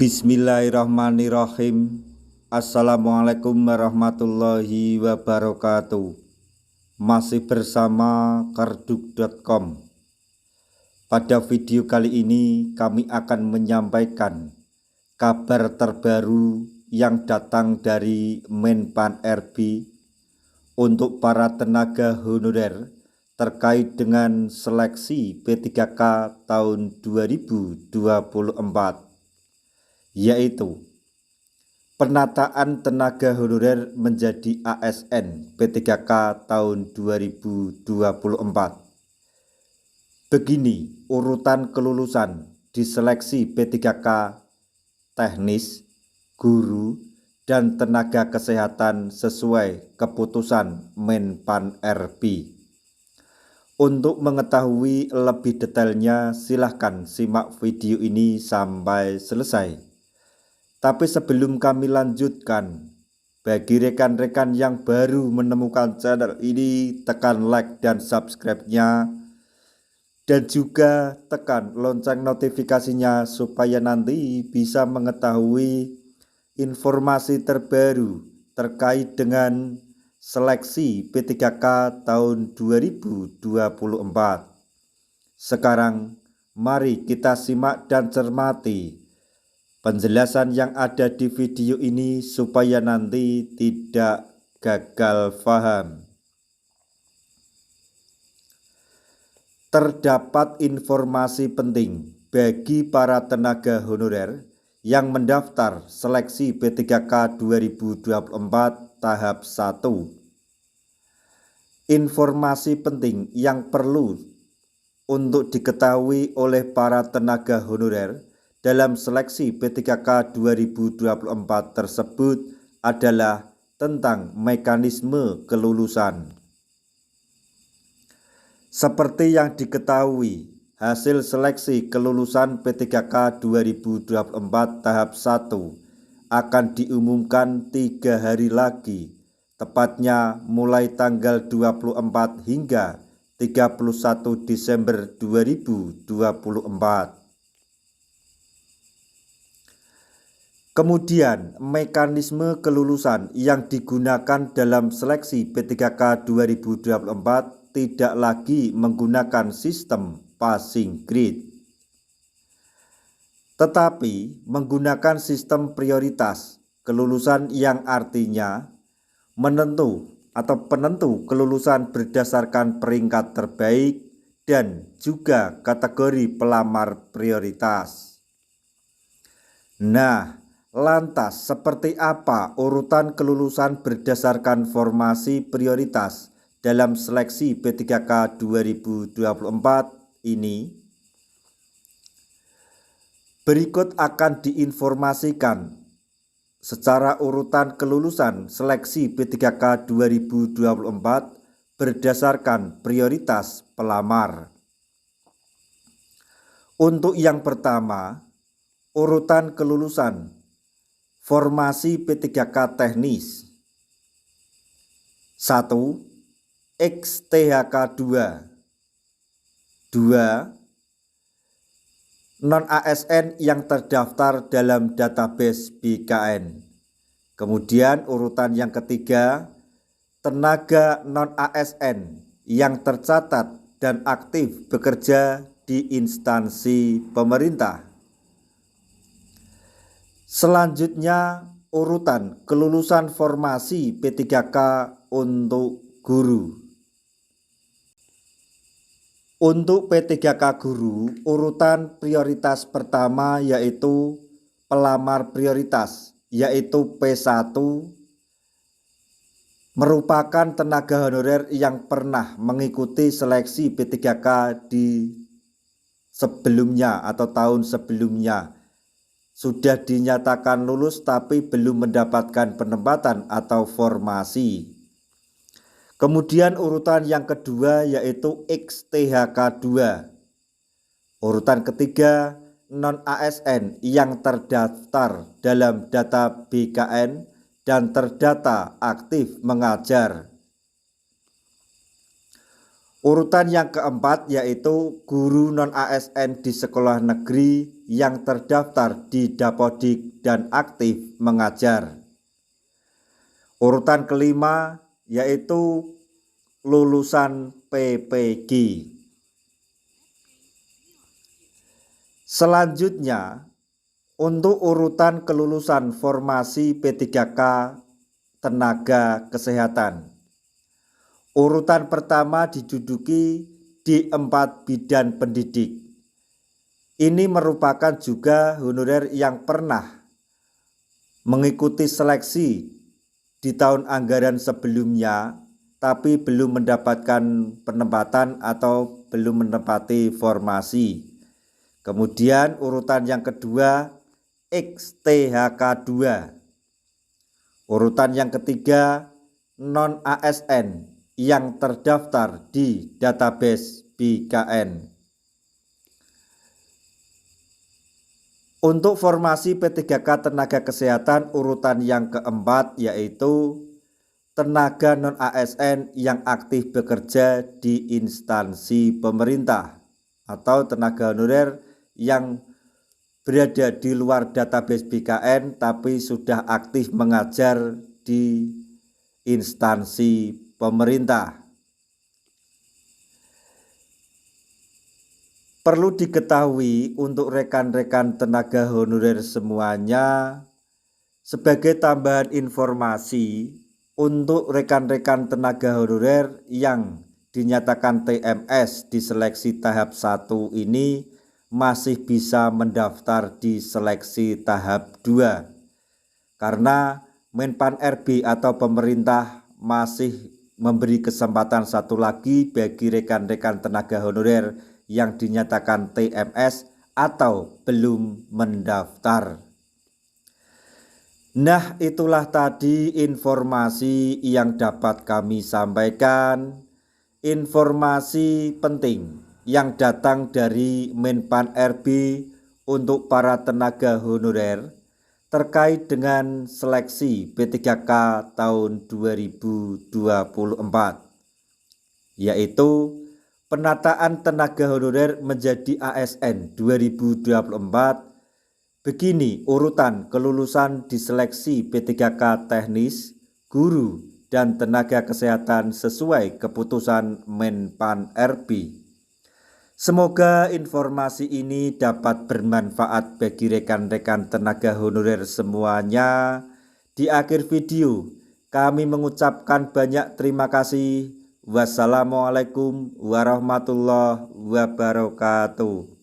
Bismillahirrahmanirrahim. Assalamualaikum warahmatullahi wabarakatuh. Masih bersama karduk.com. Pada video kali ini kami akan menyampaikan kabar terbaru yang datang dari Menpan RB untuk para tenaga honorer terkait dengan seleksi P3K tahun 2024, yaitu penataan tenaga honorer menjadi ASN P3K tahun 2024. Begini urutan kelulusan di seleksi P3K teknis, guru, dan tenaga kesehatan sesuai keputusan Menpan RB. Untuk mengetahui lebih detailnya, silahkan simak video ini sampai selesai. Tapi sebelum kami lanjutkan, bagi rekan-rekan yang baru menemukan channel ini, tekan like dan subscribe-nya, dan juga tekan lonceng notifikasinya supaya nanti bisa mengetahui informasi terbaru terkait dengan seleksi P3K tahun 2024. Sekarang mari kita simak dan cermati penjelasan yang ada di video ini supaya nanti tidak gagal paham. Terdapat informasi penting bagi para tenaga honorer yang mendaftar seleksi P3K 2024 tahap 1. Informasi penting yang perlu untuk diketahui oleh para tenaga honorer dalam seleksi P3K 2024 tersebut adalah tentang mekanisme kelulusan. Seperti yang diketahui, hasil seleksi kelulusan P3K 2024 tahap 1 akan diumumkan 3 hari lagi, tepatnya mulai tanggal 24 hingga 31 Desember 2024. Kemudian, mekanisme kelulusan yang digunakan dalam seleksi P3K 2024 tidak lagi menggunakan sistem passing grade, tetapi menggunakan sistem prioritas kelulusan yang artinya penentu kelulusan berdasarkan peringkat terbaik dan juga kategori pelamar prioritas. Nah, lantas seperti apa urutan kelulusan berdasarkan formasi prioritas dalam seleksi P3K 2024 ini? Berikut akan diinformasikan secara urutan kelulusan seleksi P3K 2024 berdasarkan prioritas pelamar. Untuk yang pertama, urutan kelulusan formasi P3K teknis. 1. XTHK 2. 2. Non-ASN yang terdaftar dalam database BKN. Kemudian urutan yang ketiga, tenaga non-ASN yang tercatat dan aktif bekerja di instansi pemerintah. Selanjutnya urutan kelulusan formasi P3K untuk guru. Untuk P3K guru, urutan prioritas pertama yaitu pelamar prioritas, yaitu P1, merupakan tenaga honorer yang pernah mengikuti seleksi P3K di sebelumnya atau tahun sebelumnya. Sudah dinyatakan lulus tapi belum mendapatkan penempatan atau formasi. Kemudian urutan yang kedua yaitu XTHK 2. Urutan ketiga, non-ASN yang terdaftar dalam data BKN dan terdata aktif mengajar. Urutan yang keempat yaitu guru non-ASN di sekolah negeri yang terdaftar di Dapodik dan aktif mengajar. Urutan kelima yaitu lulusan PPG. Selanjutnya, untuk urutan kelulusan formasi P3K tenaga kesehatan. Urutan pertama diduduki di 4 bidan pendidik. Ini merupakan juga honorer yang pernah mengikuti seleksi di tahun anggaran sebelumnya, tapi belum mendapatkan penempatan atau belum menempati formasi. Kemudian urutan yang kedua XTHK 2. Urutan yang ketiga non-ASN yang terdaftar di database BKN. Untuk formasi P3K tenaga kesehatan urutan yang keempat yaitu tenaga non-ASN yang aktif bekerja di instansi pemerintah atau tenaga honorer yang berada di luar database BKN tapi sudah aktif mengajar di instansi pemerintah. Perlu diketahui untuk rekan-rekan tenaga honorer semuanya, sebagai tambahan informasi untuk rekan-rekan tenaga honorer yang dinyatakan TMS di seleksi tahap 1 ini masih bisa mendaftar di seleksi tahap 2 karena Menpan RB atau pemerintah masih memberi kesempatan satu lagi bagi rekan-rekan tenaga honorer yang dinyatakan TMS atau belum mendaftar. Nah, itulah tadi informasi yang dapat kami sampaikan. Informasi penting yang datang dari Menpan RB untuk para tenaga honorer terkait dengan seleksi P3K tahun 2024, yaitu penataan tenaga honorer menjadi ASN 2024. Begini urutan kelulusan di seleksi P3K teknis, guru, dan tenaga kesehatan sesuai keputusan Menpan RB. Semoga informasi ini dapat bermanfaat bagi rekan-rekan tenaga honorer semuanya. Di akhir video, kami mengucapkan banyak terima kasih. Wassalamualaikum warahmatullahi wabarakatuh.